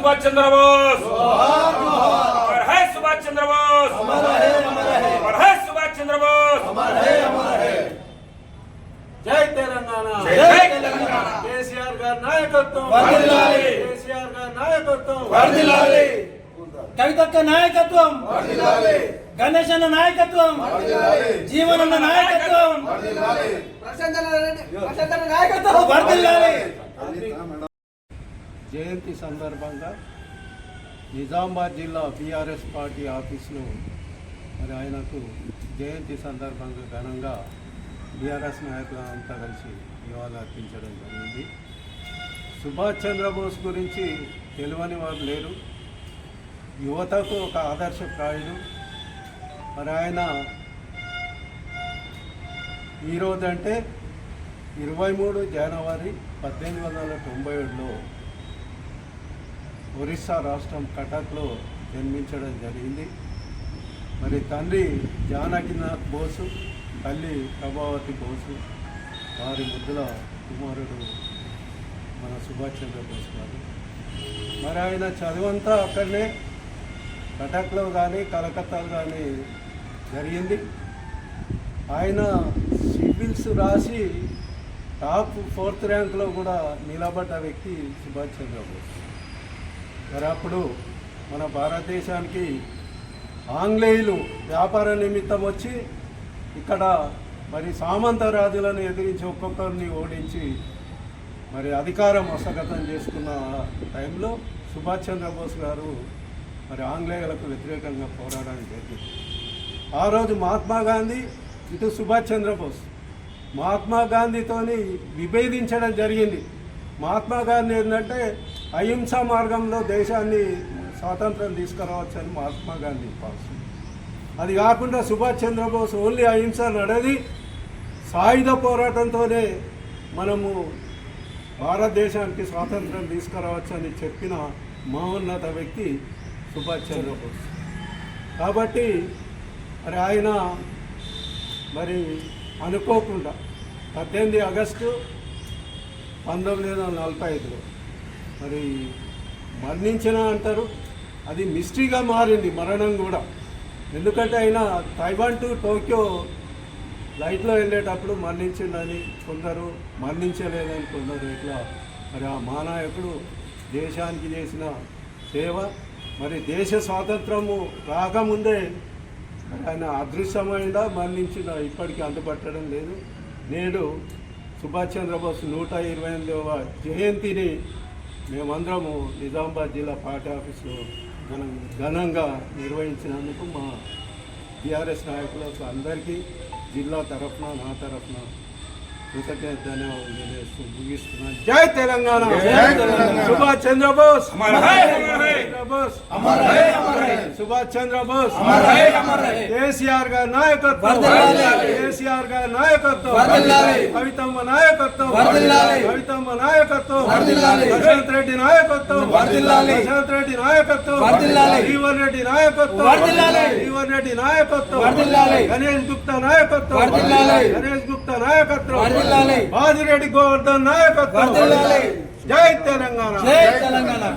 सुभाष चंद्र बोस, अमर है सुभाष चंद्र बोस, अमर है सुभाष चंद्र बोस, जय तेलंगाना, जय तेलंगाना। केसीआर का नायकत्व, वर्धिल्लाली, केसीआर का नायकत्व, वर्धिल्लाली, కవితక్క నాయకత్వం, గణేశన్న నాయకత్వం, జీవనన్న నాయకత్వం, వర్ధిల్లాలి. జయంతి సందర్భంగా నిజామాబాద్ జిల్లా బీఆర్ఎస్ పార్టీ ఆఫీసులో మరి ఆయనకు జయంతి సందర్భంగా ఘనంగా బీఆర్ఎస్ నాయకులంతా కలిసి నివాళులు అర్పించడం జరిగింది. సుభాష్ చంద్రబోస్ గురించి తెలియని వారు లేరు. యువతకు ఒక ఆదర్శప్రాయుడు. మరి ఆయన ఈరోజు అంటే 23 జనవరి 1897లో ఒరిస్సా రాష్ట్రం కటక్లో జన్మించడం జరిగింది. మరి తండ్రి జానకినాథ్ బోసు, తల్లి ప్రభావతి బోసు, వారి ముద్దుల కుమారుడు మన సుభాష్ చంద్రబోస్ గారు. మరి ఆయన చదువంతా అక్కడనే కటక్లో కానీ కలకత్తాలో కానీ జరిగింది. ఆయన సివిల్స్ రాసి టాప్ 4th ర్యాంక్లో కూడా నిలబడ్డ వ్యక్తి సుభాష్ చంద్రబోస్. మరి అప్పుడు మన భారతదేశానికి ఆంగ్లేయులు వ్యాపార నిమిత్తం వచ్చి ఇక్కడ మరి సామంత రాజులను ఎదిరించి ఒక్కొక్కరిని ఓడించి మరి అధికారం హస్తగతం చేసుకున్న టైంలో సుభాష్ చంద్రబోస్ గారు మరి ఆంగ్లేయులకు వ్యతిరేకంగా పోరాడడం జరిగింది. ఆ రోజు మహాత్మా గాంధీ, ఇటు సుభాష్ చంద్రబోస్ మహాత్మా గాంధీతోని విభేదించడం జరిగింది. మహాత్మా గాంధీ ఏంటంటే అహింసా మార్గంలో దేశాన్ని స్వాతంత్రం తీసుకురావచ్చని మహాత్మా గాంధీ పాలసీ. అది కాకుండా సుభాష్ చంద్రబోస్ ఓన్లీ అహింస నడది, సాయుధ పోరాటంతోనే మనము భారతదేశానికి స్వాతంత్రం తీసుకురావచ్చని చెప్పిన మహోన్నత వ్యక్తి సుభాష్ చంద్రబోస్. కాబట్టి మరి ఆయన మరి అనుకోకుండా 18 ఆగస్టు 1945లో మరి మరణించిన అంటారు. అది మిస్టరీగా మారింది మరణం కూడా. ఎందుకంటే ఆయన తైవాన్ టు టోక్యో ఫ్లైట్లో వెళ్ళేటప్పుడు మరణించిందని కొందరు, మరణించలేదని కొందరు. ఇట్లా మరి ఆ మహానాయకుడు దేశానికి చేసిన సేవ, మరి దేశ స్వాతంత్రము రాకముందే ఆయన అదృశ్యమైందా మరణించిందా ఇప్పటికీ అందుపట్టడం లేదు. నేడు సుభాష్ చంద్రబోస్ 128వ జయంతిని మేమందరము నిజామాబాద్ జిల్లా పార్టీ ఆఫీసులో ఘనంగా నిర్వహించినందుకు మా టీఆర్ఎస్ నాయకులకు అందరికీ జిల్లా తరఫున, నా తరఫున కృతజ్ఞత ధన్యవాదాలు తెలియజేస్తూ ముగిస్తున్నాను. జై తెలంగాణ, సుభాష్ చంద్రబోస్, సుభాష్ చంద్రబోస్, కేసీఆర్ గారి నాయకత్వం, కేసీఆర్ గారి నాయకత్వం, కవితమ్మ నాయకత్వం, కవితమ్మ నాయకత్వం, ప్రశాంత్ రెడ్డి నాయకత్వం, ప్రశాంత్ రెడ్డి నాయకత్వం, జీవన్ రెడ్డి నాయకత్వం, జీవన్ రెడ్డి నాయకత్వం, గణేష్ గుప్తా నాయకత్వం, గణేష్ గుప్తా నాయకత్వం, బాజిరెడ్డి గోవర్ధన్ నాయకత్వం. జై తెలంగాణ.